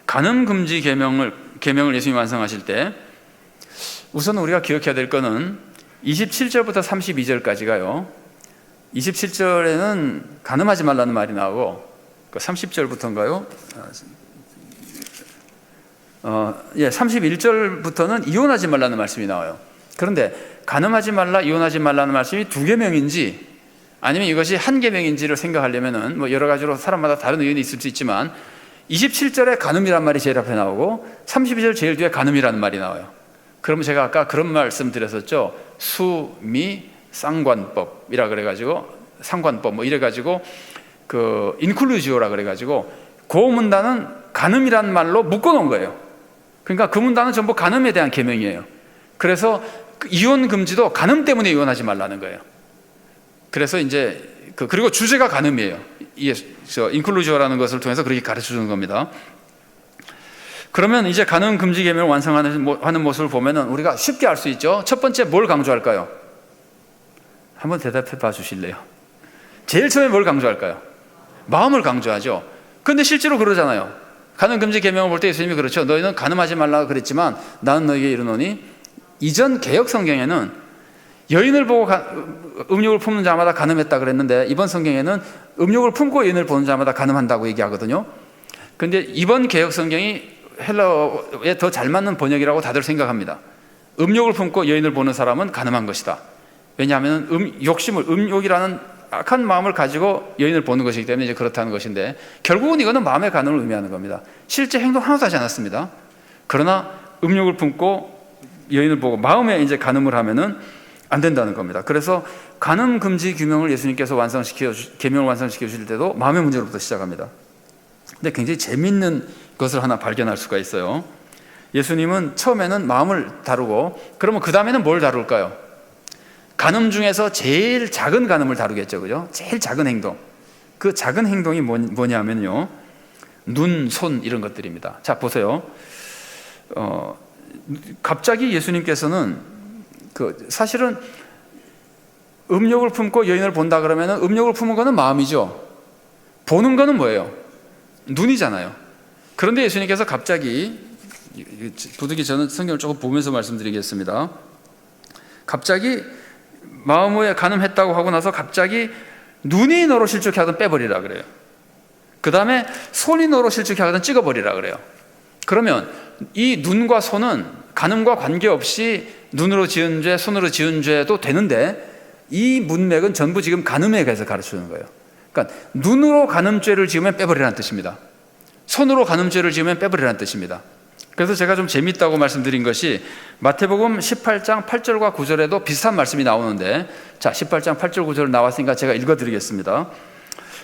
간음 금지 계명을 예수님이 완성하실 때 우선 우리가 기억해야 될 거는 27절부터 32절까지가요. 27절에는 간음하지 말라는 말이 나오고 30절부터인가요? 31절부터는 이혼하지 말라는 말씀이 나와요. 그런데 간음하지 말라, 이혼하지 말라는 말씀이 두 계명인지 아니면 이것이 한 계명인지를 생각하려면은 뭐 여러 가지로 사람마다 다른 의견이 있을 수 있지만 27절에 간음이란 말이 제일 앞에 나오고 32절 제일 뒤에 간음이라는 말이 나와요. 그러면 제가 아까 그런 말씀 드렸었죠. 수미 상관법이라 그래가지고 상관법 뭐 이래가지고 그 인클루지오라 그래가지고 그 문단은 간음이란 말로 묶어놓은 거예요. 그러니까 그 문단은 전부 간음에 대한 계명이에요. 그래서 이혼 금지도 간음 때문에 이혼하지 말라는 거예요. 그래서 이제 그리고 주제가 간음이에요. 인클루지오라는 것을 통해서 그렇게 가르쳐 주는 겁니다. 그러면 이제 간음 금지 계명을 완성하는 모습을 보면은 우리가 쉽게 알 수 있죠. 첫 번째 뭘 강조할까요? 한번 대답해 봐 주실래요? 제일 처음에 뭘 강조할까요? 마음을 강조하죠. 그런데 실제로 그러잖아요. 간음 금지 계명을 볼 때 예수님이 그렇죠. 너희는 간음하지 말라고 그랬지만 나는 너희에게 이르노니, 이전 개역 성경에는 여인을 보고 음욕을 품는 자마다 간음했다 그랬는데 이번 성경에는 음욕을 품고 여인을 보는 자마다 간음한다고 얘기하거든요. 그런데 이번 개역 성경이 헬라어에 더 잘 맞는 번역이라고 다들 생각합니다. 음욕을 품고 여인을 보는 사람은 간음한 것이다. 왜냐하면 음욕이라는 악한 마음을 가지고 여인을 보는 것이기 때문에 이제 그렇다는 것인데, 결국은 이거는 마음의 간음을 의미하는 겁니다. 실제 행동 하나도 하지 않았습니다. 그러나 음욕을 품고 여인을 보고 마음에 이제 간음을 하면은 안 된다는 겁니다. 그래서 간음 금지 규명을 예수님께서 계명을 완성시켜 주실 때도 마음의 문제로부터 시작합니다. 근데 굉장히 재미있는 것을 하나 발견할 수가 있어요. 예수님은 처음에는 마음을 다루고, 그러면 그 다음에는 뭘 다룰까요? 간음 중에서 제일 작은 간음을 다루겠죠, 그죠? 제일 작은 행동. 그 작은 행동이 뭐냐면요, 눈, 손 이런 것들입니다. 자, 보세요. 갑자기 예수님께서는 사실은 음욕을 품고 여인을 본다 그러면 음욕을 품은 거는 마음이죠. 보는 거는 뭐예요? 눈이잖아요. 그런데 예수님께서 갑자기, 부득이 저는 성경을 조금 보면서 말씀드리겠습니다. 갑자기 마음에 간음했다고 하고 나서 갑자기 눈이 너로 실족해 하든 빼버리라 그래요. 그 다음에 손이 너로 실족해 하든 찍어버리라 그래요. 그러면 이 눈과 손은 간음과 관계없이 눈으로 지은 죄, 손으로 지은 죄도 되는데, 이 문맥은 전부 지금 간음에 대해서 가르치는 거예요. 그러니까 눈으로 간음죄를 지으면 빼버리라는 뜻입니다. 손으로 간음죄를 지으면 빼버리라는 뜻입니다. 그래서 제가 좀 재밌다고 말씀드린 것이 마태복음 18장 8절과 9절에도 비슷한 말씀이 나오는데, 자, 18장 8절 9절 나왔으니까 제가 읽어드리겠습니다.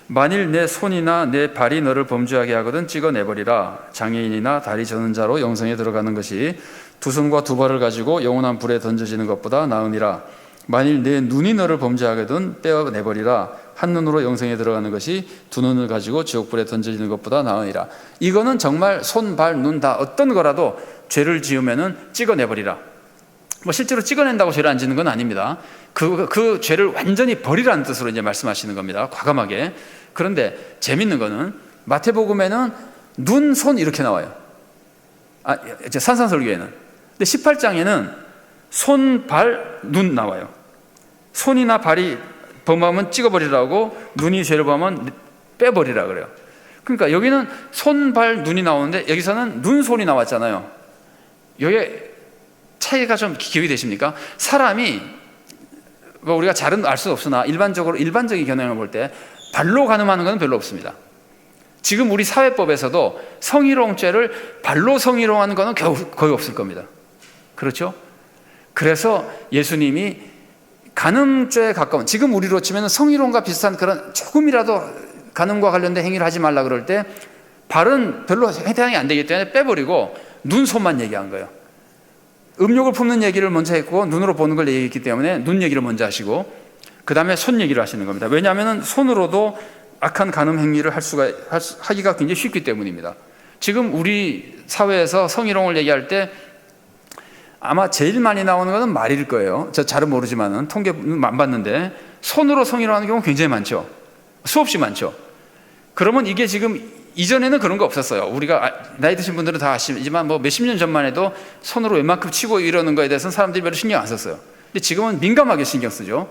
만일 내 손이나 내 발이 너를 범죄하게 하거든 찍어내버리라. 장애인이나 다리 저는 자로 영생에 들어가는 것이 두 손과 두 발을 가지고 영원한 불에 던져지는 것보다 나으니라. 만일 내 눈이 너를 범죄하거든 떼어내버리라. 한 눈으로 영생에 들어가는 것이 두 눈을 가지고 지옥불에 던져지는 것보다 나으니라. 이거는 정말 손, 발, 눈 다 어떤 거라도 죄를 지으면은 찍어내버리라. 뭐 실제로 찍어낸다고 죄를 안 짓는 건 아닙니다. 그 죄를 완전히 버리라는 뜻으로 이제 말씀하시는 겁니다. 과감하게. 그런데 재밌는 거는 마태복음에는 눈, 손 이렇게 나와요. 이제 산상설교에는. 근데 18장에는 손, 발, 눈 나와요. 손이나 발이 범하면 찍어버리라고, 눈이 죄를 범하면 빼버리라 그래요. 그러니까 여기는 손, 발, 눈이 나오는데 여기서는 눈, 손이 나왔잖아요. 여기에 차이가 좀 기억이 되십니까? 사람이 우리가 잘은 알 수 없으나 일반적인 경향을 볼 때 발로 간음하는 건 별로 없습니다. 지금 우리 사회법에서도 성희롱죄를 발로 성희롱하는 거는 거의 없을 겁니다. 그렇죠? 그래서 예수님이 간음죄에 가까운, 지금 우리로 치면 성희롱과 비슷한 그런 조금이라도 간음과 관련된 행위를 하지 말라 그럴 때 발은 별로 해당이 안 되기 때문에 빼버리고 눈, 손만 얘기한 거예요. 음욕을 품는 얘기를 먼저 했고 눈으로 보는 걸 얘기했기 때문에 눈 얘기를 먼저 하시고 그 다음에 손 얘기를 하시는 겁니다. 왜냐하면 손으로도 악한 간음 행위를 하기가 굉장히 쉽기 때문입니다. 지금 우리 사회에서 성희롱을 얘기할 때 아마 제일 많이 나오는 것은 말일 거예요. 저 잘은 모르지만은 통계는 안 봤는데 손으로 성희롱하는 경우는 굉장히 많죠. 수없이 많죠. 그러면 이게 지금 이전에는 그런 거 없었어요. 우리가 나이 드신 분들은 다 아시지만 뭐 몇십 년 전만 해도 손으로 웬만큼 치고 이러는 거에 대해서는 사람들이 별로 신경 안 썼어요. 근데 지금은 민감하게 신경 쓰죠.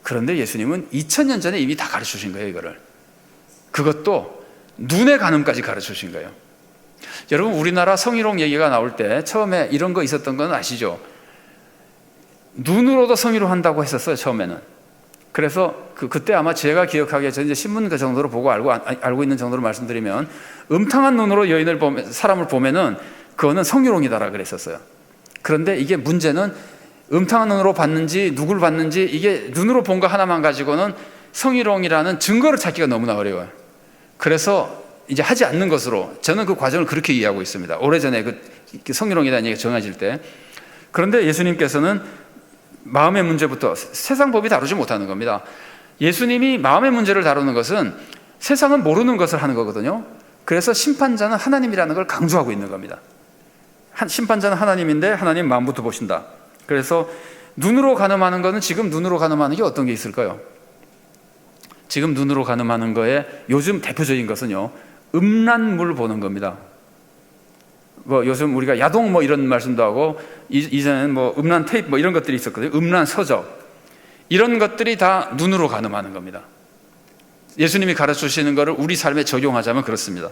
그런데 예수님은 2000년 전에 이미 다 가르쳐 주신 거예요. 이거를. 그것도 눈의 가늠까지 가르쳐 주신 거예요. 여러분, 우리나라 성희롱 얘기가 나올 때 처음에 이런 거 있었던 건 아시죠? 눈으로도 성희롱 한다고 했었어요, 처음에는. 그래서 그때 아마 제가 기억하기에, 저 이제 신문 그 정도로 보고 알고 있는 정도로 말씀드리면, 음탕한 눈으로 여인을 사람을 보면은 그거는 성희롱이다라 그랬었어요. 그런데 이게 문제는 음탕한 눈으로 봤는지 누굴 봤는지, 이게 눈으로 본 거 하나만 가지고는 성희롱이라는 증거를 찾기가 너무나 어려워요. 그래서 이제 하지 않는 것으로, 저는 그 과정을 그렇게 이해하고 있습니다. 오래전에 그 성희롱이라는 얘기가 정해질 때. 그런데 예수님께서는 마음의 문제부터, 세상 법이 다루지 못하는 겁니다. 예수님이 마음의 문제를 다루는 것은 세상은 모르는 것을 하는 거거든요. 그래서 심판자는 하나님이라는 걸 강조하고 있는 겁니다. 심판자는 하나님인데 하나님 마음부터 보신다. 그래서 눈으로 가늠하는 거는, 지금 눈으로 가늠하는 게 어떤 게 있을까요? 지금 눈으로 가늠하는 거에 요즘 대표적인 것은요, 음란물 보는 겁니다. 뭐 요즘 우리가 야동 뭐 이런 말씀도 하고, 이전에는 뭐 음란 테이프 뭐 이런 것들이 있었거든요. 음란 서적, 이런 것들이 다 눈으로 가늠하는 겁니다. 예수님이 가르쳐 주시는 것을 우리 삶에 적용하자면 그렇습니다.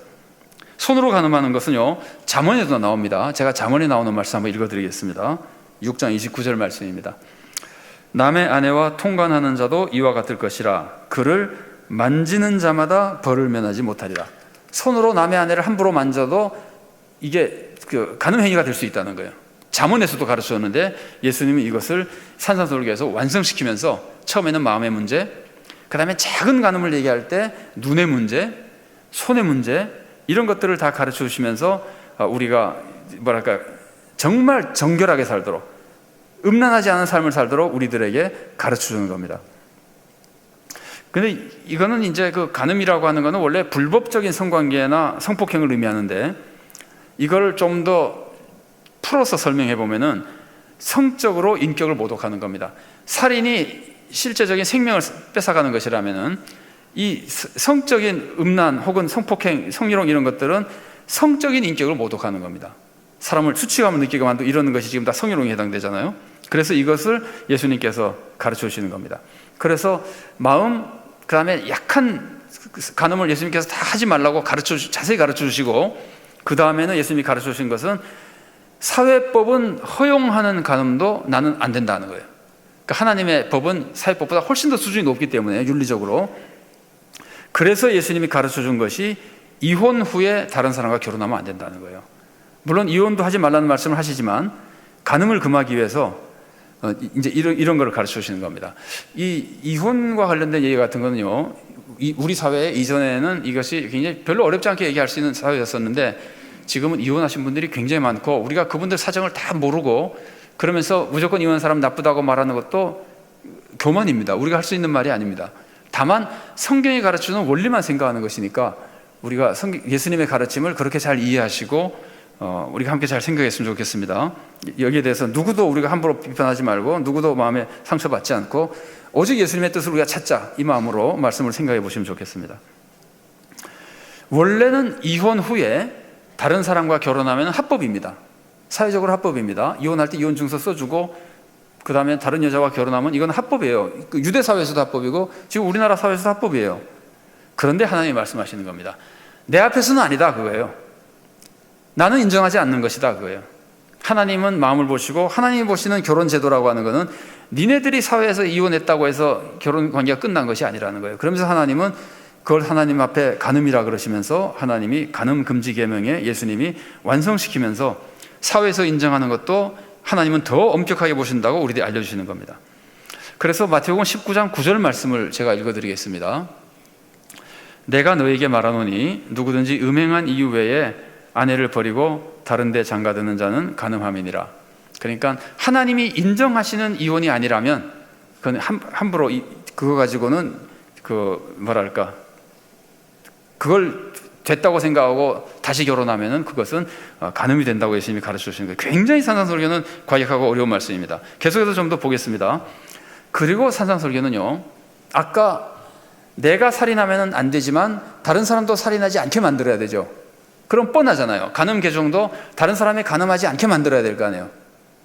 손으로 가늠하는 것은요, 잠언에도 나옵니다. 제가 잠언에 나오는 말씀 한번 읽어드리겠습니다. 6장 29절 말씀입니다. 남의 아내와 통관하는 자도 이와 같을 것이라. 그를 만지는 자마다 벌을 면하지 못하리라. 손으로 남의 아내를 함부로 만져도 이게 가늠 행위가 될 수 있다는 거예요. 잠언에서도 가르쳤는데 예수님은 이것을 산상수훈에서 완성시키면서, 처음에는 마음의 문제, 그 다음에 작은 가늠을 얘기할 때 눈의 문제, 손의 문제, 이런 것들을 다 가르쳐 주시면서 우리가 뭐랄까, 정말 정결하게 살도록, 음란하지 않은 삶을 살도록 우리들에게 가르쳐 주는 겁니다. 근데 이거는 이제 그 간음이라고 하는 거는 원래 불법적인 성관계나 성폭행을 의미하는데, 이걸 좀 더 풀어서 설명해 보면은 성적으로 인격을 모독하는 겁니다. 살인이 실제적인 생명을 뺏어가는 것이라면은, 이 성적인 음란 혹은 성폭행, 성희롱 이런 것들은 성적인 인격을 모독하는 겁니다. 사람을 수치감을 느끼게 만들고 이러는 것이 지금 다 성희롱에 해당되잖아요. 그래서 이것을 예수님께서 가르쳐 주시는 겁니다. 그래서 마음, 그 다음에 약한 간음을 예수님께서 다 하지 말라고 자세히 가르쳐 주시고, 그 다음에는 예수님이 가르쳐 주신 것은 사회법은 허용하는 간음도 나는 안 된다는 거예요. 그러니까 하나님의 법은 사회법보다 훨씬 더 수준이 높기 때문에, 윤리적으로. 그래서 예수님이 가르쳐 준 것이 이혼 후에 다른 사람과 결혼하면 안 된다는 거예요. 물론 이혼도 하지 말라는 말씀을 하시지만, 간음을 금하기 위해서 이제 이런 걸 가르쳐 주시는 겁니다. 이 이혼과 관련된 얘기 같은 거는요, 우리 사회에 이전에는 이것이 굉장히 별로 어렵지 않게 얘기할 수 있는 사회였었는데, 지금은 이혼하신 분들이 굉장히 많고, 우리가 그분들 사정을 다 모르고 그러면서 무조건 이혼한 사람 나쁘다고 말하는 것도 교만입니다. 우리가 할 수 있는 말이 아닙니다. 다만 성경이 가르치는 원리만 생각하는 것이니까, 우리가 예수님의 가르침을 그렇게 잘 이해하시고 우리가 함께 잘 생각했으면 좋겠습니다. 여기에 대해서 누구도 우리가 함부로 비판하지 말고, 누구도 마음에 상처받지 않고, 오직 예수님의 뜻을 우리가 찾자, 이 마음으로 말씀을 생각해 보시면 좋겠습니다. 원래는 이혼 후에 다른 사람과 결혼하면 합법입니다. 사회적으로 합법입니다. 이혼할 때 이혼 증서 써주고, 그 다음에 다른 여자와 결혼하면 이건 합법이에요. 유대 사회에서도 합법이고 지금 우리나라 사회에서도 합법이에요. 그런데 하나님이 말씀하시는 겁니다. 내 앞에서는 아니다, 그거예요. 나는 인정하지 않는 것이다, 그거예요. 하나님은 마음을 보시고, 하나님이 보시는 결혼 제도라고 하는 것은 니네들이 사회에서 이혼했다고 해서 결혼 관계가 끝난 것이 아니라는 거예요. 그러면서 하나님은 그걸 하나님 앞에 간음이라 그러시면서, 하나님이 간음 금지 계명에 예수님이 완성시키면서 사회에서 인정하는 것도 하나님은 더 엄격하게 보신다고 우리들이 알려주시는 겁니다. 그래서 마태복음 19장 9절 말씀을 제가 읽어드리겠습니다. 내가 너에게 말하노니 누구든지 음행한 이유 외에 아내를 버리고 다른 데 장가드는 자는 간음함이니라. 그러니까 하나님이 인정하시는 이혼이 아니라면, 그건 함부로 그거 가지고는 그걸 됐다고 생각하고 다시 결혼하면은 그것은 간음이 된다고 예수님이 가르쳐 주시는 거예요. 굉장히 산상설교는 과격하고 어려운 말씀입니다. 계속해서 좀 더 보겠습니다. 그리고 산상설교는요, 아까 내가 살인하면 안 되지만 다른 사람도 살인하지 않게 만들어야 되죠. 그럼 뻔하잖아요. 간음 개종도 다른 사람이 간음하지 않게 만들어야 될 거 아니에요.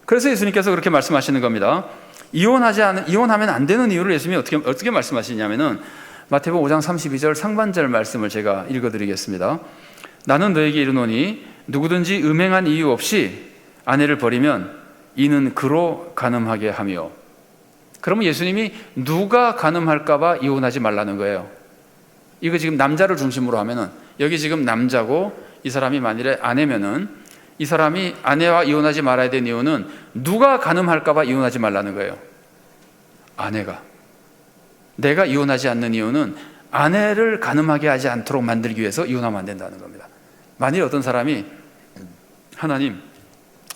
그래서 예수님께서 그렇게 말씀하시는 겁니다. 이혼하면 안 되는 이유를 예수님이 어떻게 말씀하시냐면은 마태복음 5장 32절 상반절 말씀을 제가 읽어드리겠습니다. 나는 너에게 이르노니 누구든지 음행한 이유 없이 아내를 버리면 이는 그로 간음하게 하며. 그러면 예수님이 누가 간음할까 봐 이혼하지 말라는 거예요. 이거 지금 남자를 중심으로 하면은, 여기 지금 남자고 이 사람이 만일에 아내면은 이 사람이 아내와 이혼하지 말아야 되는 이유는 누가 간음할까 봐 이혼하지 말라는 거예요. 아내가. 내가 이혼하지 않는 이유는 아내를 간음하게 하지 않도록 만들기 위해서 이혼하면 안 된다는 겁니다. 만일 어떤 사람이 하나님,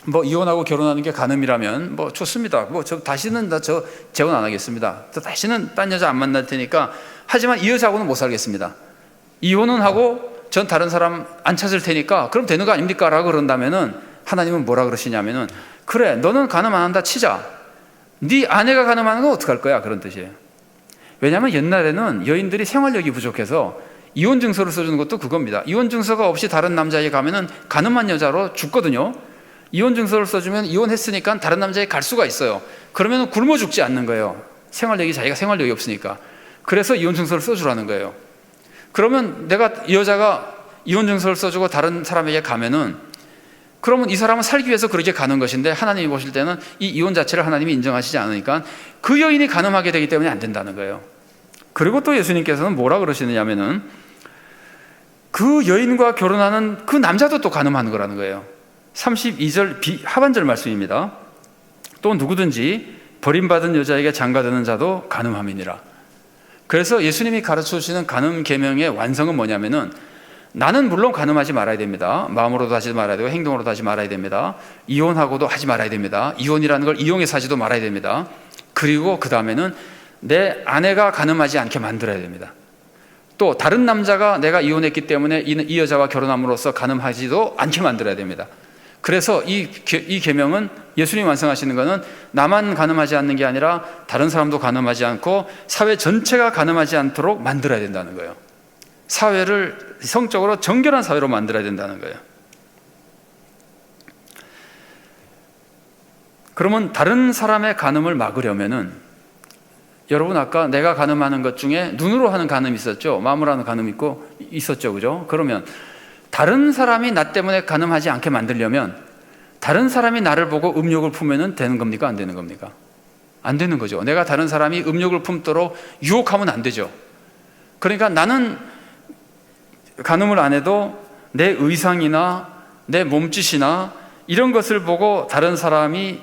뭐 이혼하고 결혼하는 게 간음이라면 뭐 좋습니다. 뭐 저 다시는 저 재혼 안 하겠습니다. 저 다시는 딴 여자 안 만날 테니까, 하지만 이 여자하고는 못 살겠습니다. 이혼은 하고 전 다른 사람 안 찾을 테니까 그럼 되는 거 아닙니까? 라고 그런다면은 하나님은 뭐라 그러시냐면은, 그래 너는 간음 안 한다 치자. 네 아내가 간음하는 건 어떡할 거야? 그런 뜻이에요. 왜냐하면 옛날에는 여인들이 생활력이 부족해서 이혼 증서를 써주는 것도 그겁니다. 이혼 증서가 없이 다른 남자에게 가면은 간음한 여자로 죽거든요. 이혼 증서를 써주면 이혼했으니까 다른 남자에게 갈 수가 있어요. 그러면 굶어 죽지 않는 거예요. 자기가 생활력이 없으니까. 그래서 이혼 증서를 써주라는 거예요. 그러면 내가 이 여자가 이혼 증서를 써주고 다른 사람에게 가면은, 그러면 이 사람은 살기 위해서 그렇게 가는 것인데, 하나님이 보실 때는 이 이혼 자체를 하나님이 인정하시지 않으니까 그 여인이 간음하게 되기 때문에 안 된다는 거예요. 그리고 또 예수님께서는 뭐라 그러시느냐면은, 그 여인과 결혼하는 그 남자도 또 간음하는 거라는 거예요. 32절 하반절 말씀입니다. 또 누구든지 버림받은 여자에게 장가드는 자도 간음함이니라. 그래서 예수님이 가르쳐 주시는 간음 계명의 완성은 뭐냐면은, 나는 물론 간음하지 말아야 됩니다. 마음으로도 하지 말아야 되고 행동으로도 하지 말아야 됩니다. 이혼하고도 하지 말아야 됩니다. 이혼이라는 걸 이용해서 하지도 말아야 됩니다. 그리고 그 다음에는 내 아내가 간음하지 않게 만들어야 됩니다. 또 다른 남자가 내가 이혼했기 때문에 이 여자와 결혼함으로써 간음하지도 않게 만들어야 됩니다. 그래서 이 계명은, 예수님이 완성하시는 것은 나만 간음하지 않는 게 아니라 다른 사람도 간음하지 않고 사회 전체가 간음하지 않도록 만들어야 된다는 거예요. 사회를 성적으로 정결한 사회로 만들어야 된다는 거예요. 그러면 다른 사람의 간음을 막으려면은, 여러분 아까 내가 간음하는 것 중에 눈으로 하는 간음이 있었죠. 마음으로 하는 간음이 있었죠. 그죠? 그러면 다른 사람이 나 때문에 간음하지 않게 만들려면 다른 사람이 나를 보고 음욕을 품으면 되는 겁니까? 안 되는 겁니까? 안 되는 거죠. 내가 다른 사람이 음욕을 품도록 유혹하면 안 되죠. 그러니까 나는 간음을 안 해도 내 의상이나 내 몸짓이나 이런 것을 보고 다른 사람이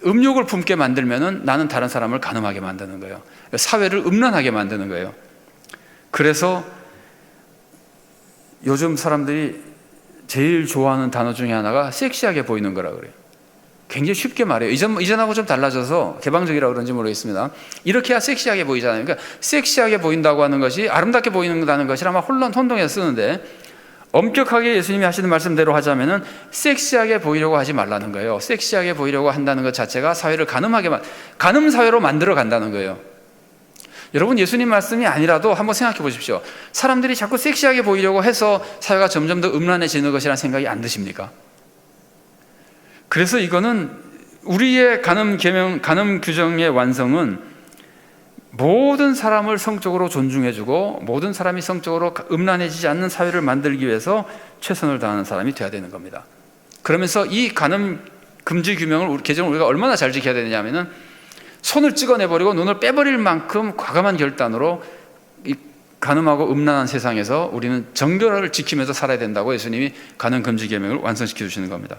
음욕을 품게 만들면은 나는 다른 사람을 간음하게 만드는 거예요. 사회를 음란하게 만드는 거예요. 그래서 요즘 사람들이 제일 좋아하는 단어 중에 하나가 섹시하게 보이는 거라고 그래요. 굉장히 쉽게 말해요. 이전하고 좀 달라져서 개방적이라고 그런지 모르겠습니다. 이렇게 해야 섹시하게 보이잖아요. 그러니까 섹시하게 보인다고 하는 것이 아름답게 보인다는 것이 아마 혼동해서 쓰는데, 엄격하게 예수님이 하시는 말씀대로 하자면은 섹시하게 보이려고 하지 말라는 거예요. 섹시하게 보이려고 한다는 것 자체가 사회를 간음 사회로 만들어 간다는 거예요. 여러분, 예수님 말씀이 아니라도 한번 생각해 보십시오. 사람들이 자꾸 섹시하게 보이려고 해서 사회가 점점 더 음란해지는 것이라는 생각이 안 드십니까? 그래서 이거는 우리의 간음 규정의 완성은 모든 사람을 성적으로 존중해주고 모든 사람이 성적으로 음란해지지 않는 사회를 만들기 위해서 최선을 다하는 사람이 되어야 되는 겁니다. 그러면서 이 간음 금지 개정을 우리가 얼마나 잘 지켜야 되느냐 하면은, 손을 찍어내버리고 눈을 빼버릴 만큼 과감한 결단으로 이 간음하고 음란한 세상에서 우리는 정결을 지키면서 살아야 된다고 예수님이 간음 금지 계명을 완성시켜 주시는 겁니다.